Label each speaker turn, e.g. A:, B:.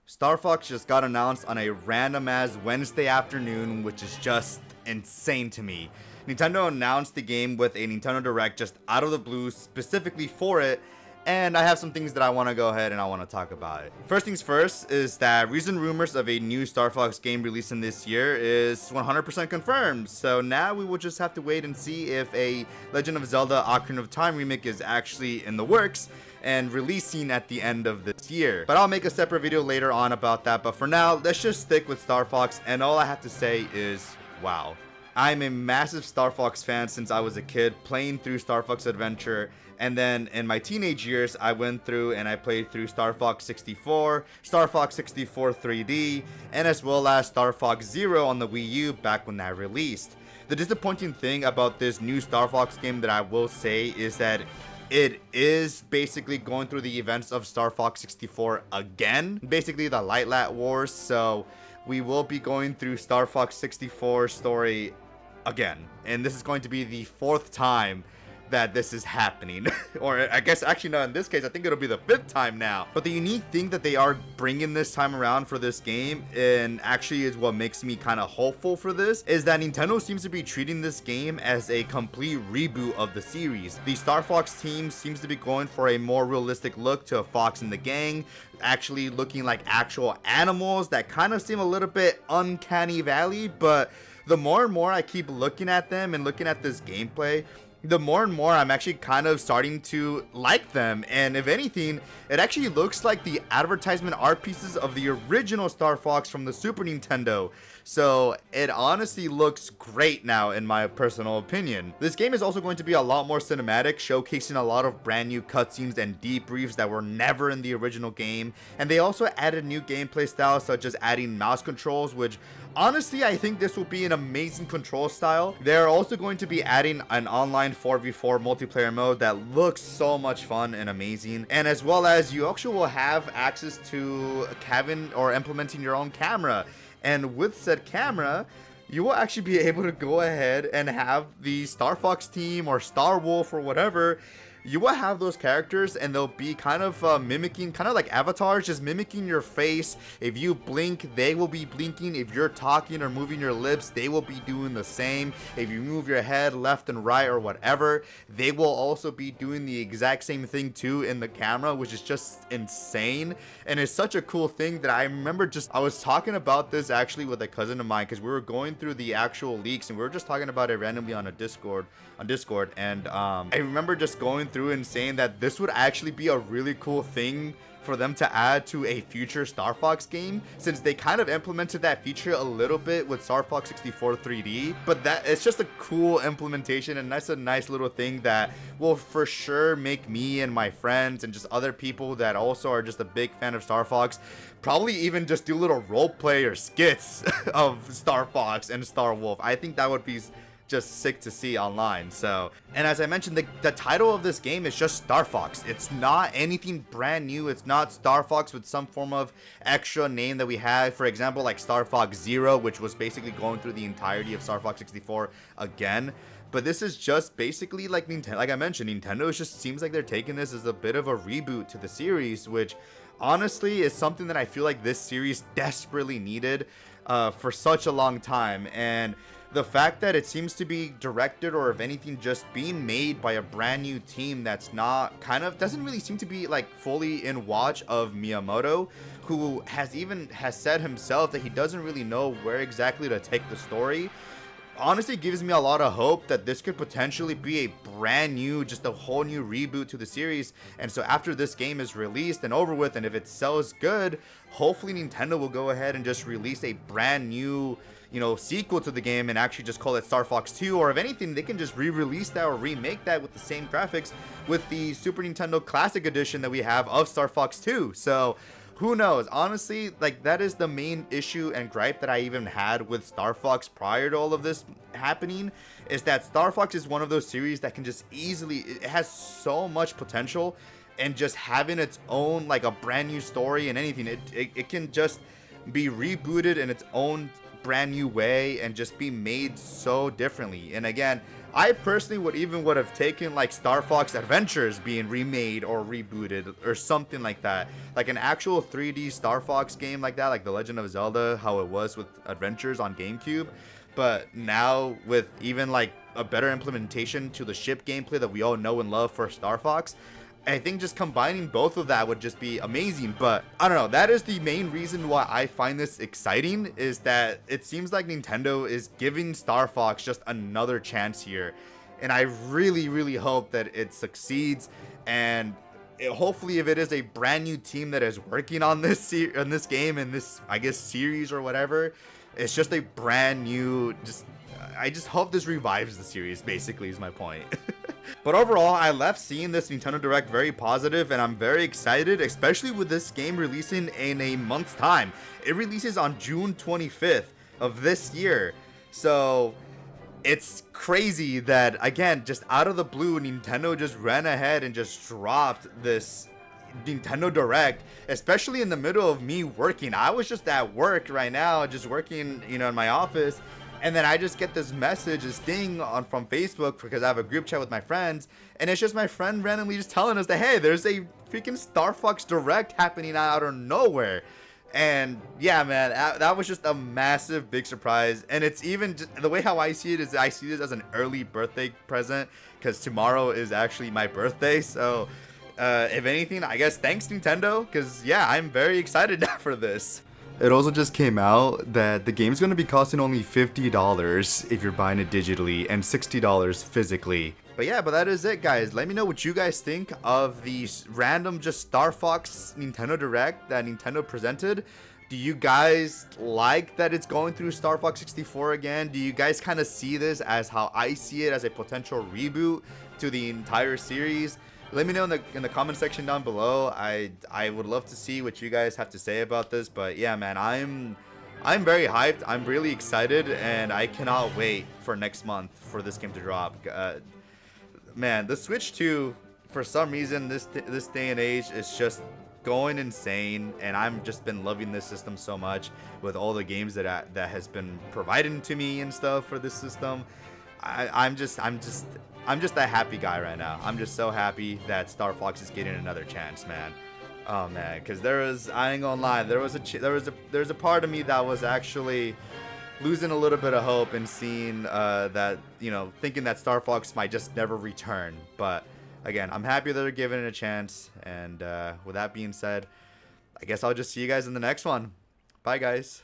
A: Starfox just got announced on a random ass Wednesday afternoon, which is just insane to me. Nintendo announced the game with a Nintendo Direct just out of the blue specifically for it, and I have some things that I want to go ahead and I want to talk about it. First things first is that recent rumors of a new Star Fox game releasing this year is 100% confirmed. So now we will just have to wait and see if a Legend of Zelda Ocarina of Time remake is actually in the works and releasing at the end of this year. But I'll make a separate video later on about that. But for now, let's just stick with Star Fox, and all I have to say is, wow. I'm a massive Star Fox fan since I was a kid, playing through Star Fox Adventure, and then in my teenage years, I went through and I played through Star Fox 64, Star Fox 64 3D, and as well as Star Fox Zero on the Wii U back when that released. The disappointing thing about this new Star Fox game that I will say is that it is basically going through the events of Star Fox 64 again, basically the Light Lat Wars, so we will be going through Star Fox 64 story again, and this is going to be the fourth time that this is happening. Or I guess actually no, in this case I think it'll be the fifth time now. But the unique thing that they are bringing this time around for this game, and actually is what makes me kind of hopeful for this, is that Nintendo seems to be treating this game as a complete reboot of the series. The Star Fox team seems to be going for a more realistic look to a Fox and the gang, actually looking like actual animals that kind of seem a little bit uncanny valley. But the more and more I keep looking at them and looking at this gameplay, the more and more I'm actually kind of starting to like them. And if anything, it actually looks like the advertisement art pieces of the original Star Fox from the Super Nintendo. So it honestly looks great now, in my personal opinion. This game is also going to be a lot more cinematic, showcasing a lot of brand new cutscenes and debriefs that were never in the original game. And they also added new gameplay styles, such as adding mouse controls, which honestly, I think this will be an amazing control style. They're also going to be adding an online 4v4 multiplayer mode that looks so much fun and amazing. And as well as you actually will have access to having or implementing your own camera. And with said camera, you will actually be able to go ahead and have the Star Fox team or Star Wolf or whatever. You will have those characters and they'll be kind of mimicking, kind of like avatars, just mimicking your face. If you blink, they will be blinking. If you're talking or moving your lips, they will be doing the same. If you move your head left and right or whatever, they will also be doing the exact same thing too in the camera, which is just insane. And it's such a cool thing that I remember I was talking about this actually with a cousin of mine, because we were going through the actual leaks and we were just talking about it randomly on Discord, and I remember just going through and saying that this would actually be a really cool thing for them to add to a future Star Fox game, since they kind of implemented that feature a little bit with Star Fox 64 3D. But that it's just a cool implementation, and that's a nice little thing that will for sure make me and my friends and just other people that also are just a big fan of Star Fox probably even just do little role play or skits of Star Fox and Star Wolf. I think that would be just sick to see online. So, and as I mentioned, the title of this game is just Star Fox. It's not anything brand new. It's not Star Fox with some form of extra name that we had, for example, like Star Fox Zero, which was basically going through the entirety of Star Fox 64 again. But this is just basically like Nintendo, like I mentioned, Nintendo just seems like they're taking this as a bit of a reboot to the series, which honestly is something that I feel like this series desperately needed for such a long time. And the fact that it seems to be directed, or if anything just being made by a brand new team that's not doesn't really seem to be like fully in watch of Miyamoto, who has said himself that he doesn't really know where exactly to take the story, honestly gives me a lot of hope that this could potentially be a brand new, just a whole new reboot to the series. And so after this game is released and over with, and if it sells good, hopefully Nintendo will go ahead and just release a brand new, sequel to the game and actually just call it Star Fox 2, or if anything, they can just re-release that or remake that with the same graphics with the Super Nintendo Classic Edition that we have of Star Fox 2. So who knows? Honestly, like, that is the main issue and gripe that I even had with Star Fox prior to all of this happening, is that Star Fox is one of those series that can just easily, it has so much potential, and just having its own, like, a brand new story and anything, it can just be rebooted in its own brand new way and just be made so differently. And again, I personally would have taken like Star Fox Adventures being remade or rebooted or something like that, like an actual 3D Star Fox game like that, like The Legend of Zelda, how it was with Adventures on GameCube. But now with even like a better implementation to the ship gameplay that we all know and love for Star Fox, I think just combining both of that would just be amazing. But I don't know, that is the main reason why I find this exciting, is that it seems like Nintendo is giving Star Fox just another chance here. And I really hope that it succeeds, and hopefully if it is a brand new team that is working on this game and this, I guess, series or whatever, it's just a brand new, I just hope this revives the series, basically, is my point. But overall, I left seeing this Nintendo Direct very positive, and I'm very excited, especially with this game releasing in a month's time. It releases on June 25th of this year. So it's crazy that, again, just out of the blue, Nintendo just ran ahead and just dropped this Nintendo Direct, especially in the middle of me working. I was just at work right now, just working, in my office. And then I just get this message, this thing from Facebook, because I have a group chat with my friends, and it's just my friend randomly just telling us that, hey, there's a freaking Star Fox Direct happening out of nowhere. And yeah, man, that was just a massive, big surprise. And it's even just, the way how I see it is, I see this as an early birthday present, because tomorrow is actually my birthday. So if anything, I guess thanks Nintendo, because yeah, I'm very excited now for this. It also just came out that the game's going to be costing only $50 if you're buying it digitally and $60 physically. But yeah, that is it, guys. Let me know what you guys think of the random just Star Fox Nintendo Direct that Nintendo presented. Do you guys like that it's going through Star Fox 64 again? Do you guys kind of see this as how I see it, as a potential reboot to the entire series? Let me know in the comment section down below. I would love to see what you guys have to say about this. But yeah, man, I'm very hyped. I'm really excited, and I cannot wait for next month for this game to drop. Man, the Switch 2, for some reason, this day and age is just going insane, and I'm just been loving this system so much with all the games that has been provided to me and stuff for this system. I'm just a happy guy right now. I'm just so happy that Star Fox is getting another chance, man. Oh man, because I ain't gonna lie, there's a part of me that was actually losing a little bit of hope and seeing that, thinking that Star Fox might just never return. But again, I'm happy that they're giving it a chance. And with that being said, I guess I'll just see you guys in the next one. Bye, guys.